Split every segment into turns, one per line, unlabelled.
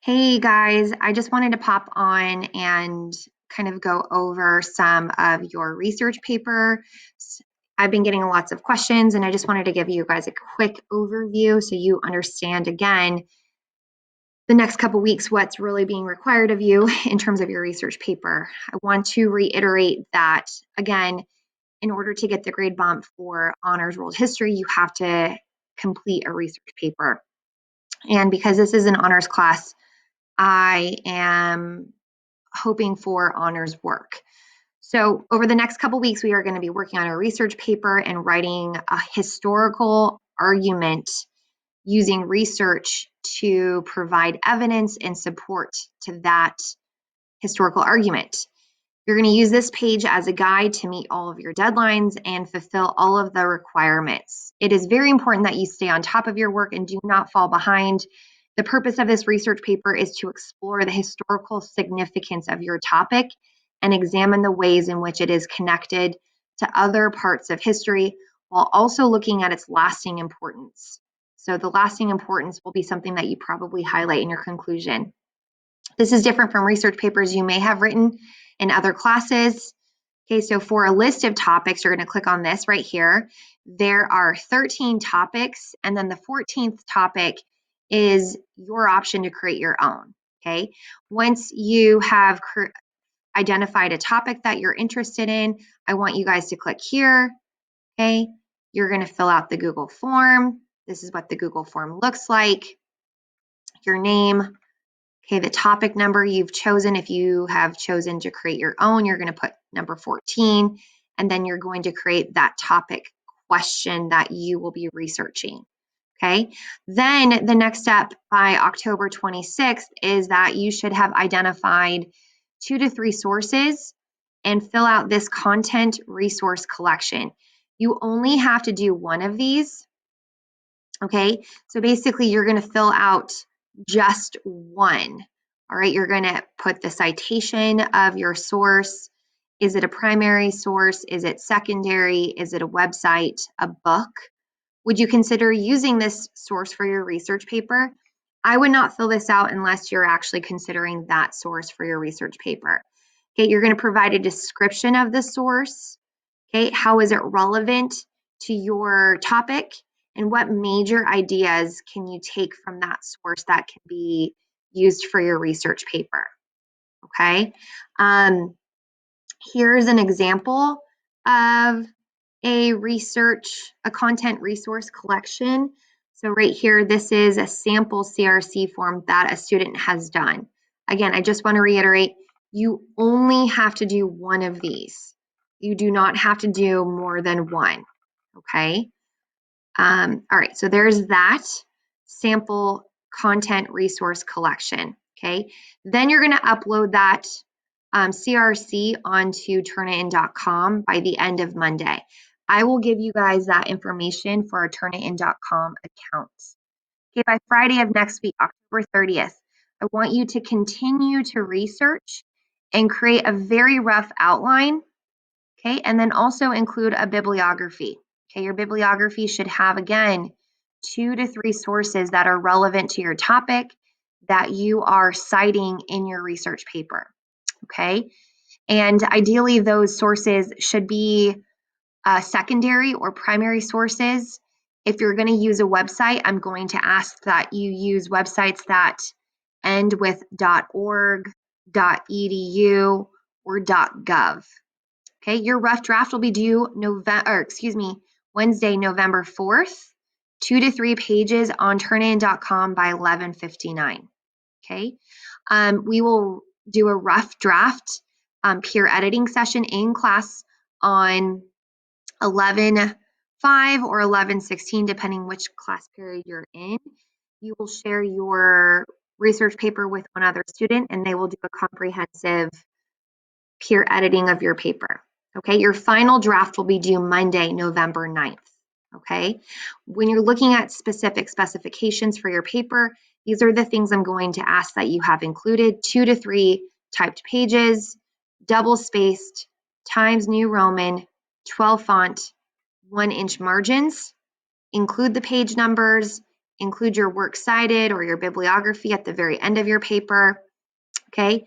Hey guys, I just wanted to pop on and kind of go over some of your research papers. I've been getting lots of questions and I just wanted to give you guys a quick overview so you understand again the next couple weeks what's really being required of you in terms of your research paper. I want to reiterate that again, in order to get the grade bump for honors world history, you have to complete a research paper. And because this is an honors class, I am hoping for honors work. So over the next couple weeks, we are going to be working on a research paper and writing a historical argument using research to provide evidence and support to that historical argument. You're going to use this page as a guide to meet all of your deadlines and fulfill all of the requirements. It is very important that you stay on top of your work and do not fall behind. The purpose of this research paper is to explore the historical significance of your topic and examine the ways in which it is connected to other parts of history while also looking at its lasting importance. So the lasting importance will be something that you probably highlight in your conclusion. This is different from research papers you may have written in other classes. Okay, so for a list of topics, you're going to click on this right here. There are 13 topics, and then the 14th topic is your option to create your own. Okay, once you have identified a topic that you're interested in, I want you guys to click here. Okay, you're going to fill out the Google form. This is what the Google form looks like. Your name. Okay, the topic number you've chosen, if you have chosen to create your own, you're going to put number 14, and then you're going to create that topic question that you will be researching. Okay, then the next step by October 26th is that you should have identified 2 to 3 sources and fill out this content resource collection. You only have to do one of these. Okay, so basically you're going to fill out just one. All right, you're going to put the citation of your source. Is it a primary source? Is it secondary? Is it a website, a book? Would you consider using this source for your research paper? I would not fill this out unless you're actually considering that source for your research paper. Okay, you're going to provide a description of the source. Okay, how is it relevant to your topic? And what major ideas can you take from that source that can be used for your research paper? Okay, here's an example of a content resource collection. So right here, this is a sample CRC form that a student has done. Again, I just want to reiterate, you only have to do one of these. You do not have to do more than one, okay? All right, so there's that sample content resource collection, okay? Then you're gonna upload that CRC onto Turnitin.com by the end of Monday. I will give you guys that information for our Turnitin.com account. Okay, by Friday of next week, October 30th, I want you to continue to research and create a very rough outline, okay, and then also include a bibliography. Okay, your bibliography should have, again, 2 to 3 sources that are relevant to your topic that you are citing in your research paper, okay? And ideally, those sources should be secondary or primary sources. If you're going to use a website, I'm going to ask that you use websites that end with .org, .edu, or .gov. Okay, your rough draft will be due Wednesday, November 4th, 2 to 3 pages on Turnitin.com by 11:59. Okay, we will do a rough draft peer editing session in class on 11:05 or 11:16, depending which class period you're in. You will share your research paper with one other student, and they will do a comprehensive peer editing of your paper. Okay, your final draft will be due Monday, November 9th. Okay, when you're looking at specific specifications for your paper, these are the things I'm going to ask that you have included: 2 to 3 typed pages, double spaced, Times New Roman, 12 font, 1-inch margins. Include the page numbers include your works cited or your bibliography at the very end of your paper. Okay,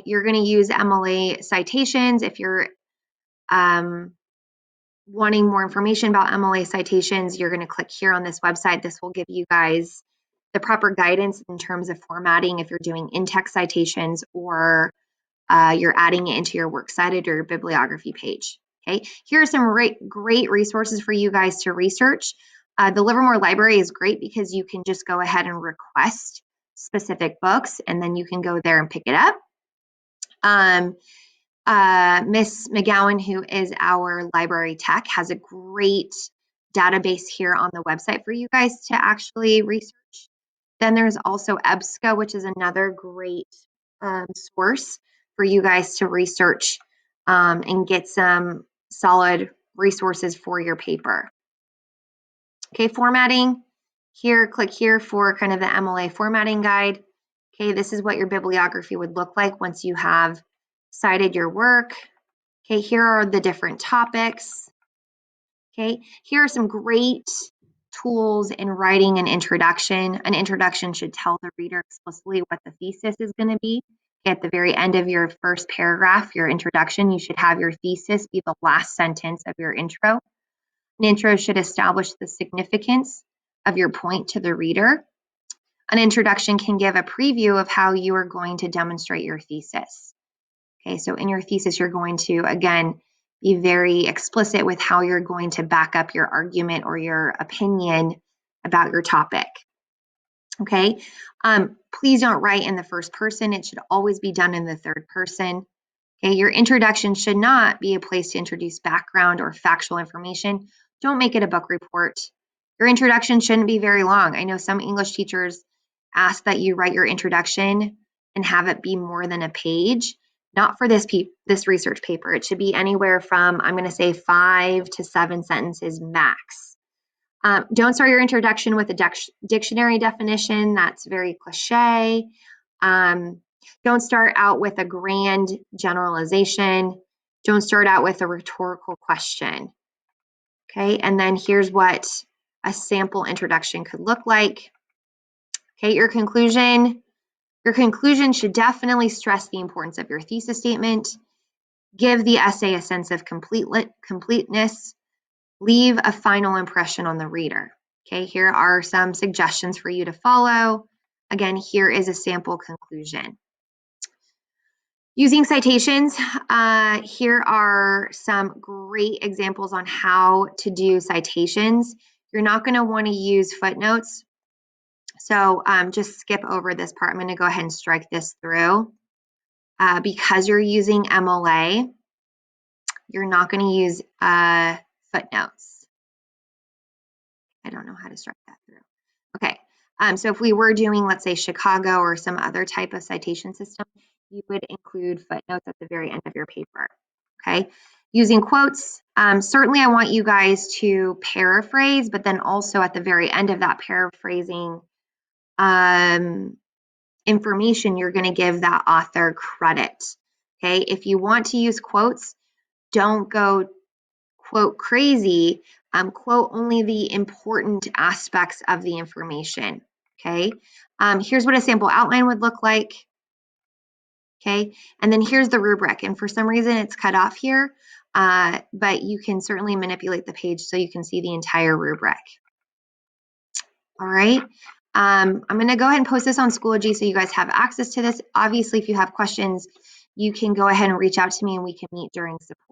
you're going to use MLA citations if you're wanting more information about MLA citations. You're going to click here on this website. This will give you guys the proper guidance in terms of formatting if you're doing in-text citations or you're adding it into your works cited or your bibliography page. Okay, here are some great resources for you guys to research. The Livermore Library is great because you can just go ahead and request specific books, and then you can go there and pick it up. Miss McGowan, who is our library tech, has a great database here on the website for you guys to actually research. Then there's also EBSCO, which is another great source for you guys to research and get some solid resources for your paper. Okay, formatting. Here, click here for kind of the MLA formatting guide. Okay, this is what your bibliography would look like once you have cited your work. Okay, here are the different topics. Okay, here are some great tools in writing an introduction. An introduction should tell the reader explicitly what the thesis is going to be. At the very end of your first paragraph, your introduction, you should have your thesis be the last sentence of your intro. An intro should establish the significance of your point to the reader. An introduction can give a preview of how you are going to demonstrate your thesis. Okay, so in your thesis, you're going to, again, be very explicit with how you're going to back up your argument or your opinion about your topic. Okay, please don't write in the first person. It should always be done in the third person. Okay, your introduction should not be a place to introduce background or factual information. Don't make it a book report. Your introduction shouldn't be very long. I know some English teachers ask that you write your introduction and have it be more than a page. Not for this research paper. It should be anywhere from, I'm going to say, 5 to 7 sentences max. Don't start your introduction with a dictionary definition. That's very cliche. Don't start out with a grand generalization. Don't start out with a rhetorical question. Okay, and then here's what a sample introduction could look like. Okay, your conclusion. Your conclusion should definitely stress the importance of your thesis statement. Give the essay a sense of completeness. Leave a final impression on the reader. Okay, here are some suggestions for you to follow. Again, here is a sample conclusion. Using citations, here are some great examples on how to do citations. You're not going to want to use footnotes. So just skip over this part. I'm going to go ahead and strike this through. Because you're using MLA, you're not going to use footnotes. I don't know how to strike that through. Okay, so if we were doing, let's say, Chicago or some other type of citation system, you would include footnotes at the very end of your paper. Okay, using quotes, certainly I want you guys to paraphrase, but then also at the very end of that paraphrasing information, you're going to give that author credit. Okay, if you want to use quotes, don't go quote crazy, quote only the important aspects of the information. Okay, here's what a sample outline would look like. Okay, and then here's the rubric, and for some reason it's cut off here, but you can certainly manipulate the page so you can see the entire rubric. All right, I'm going to go ahead and post this on Schoology so you guys have access to this. Obviously, if you have questions, you can go ahead and reach out to me and we can meet during support.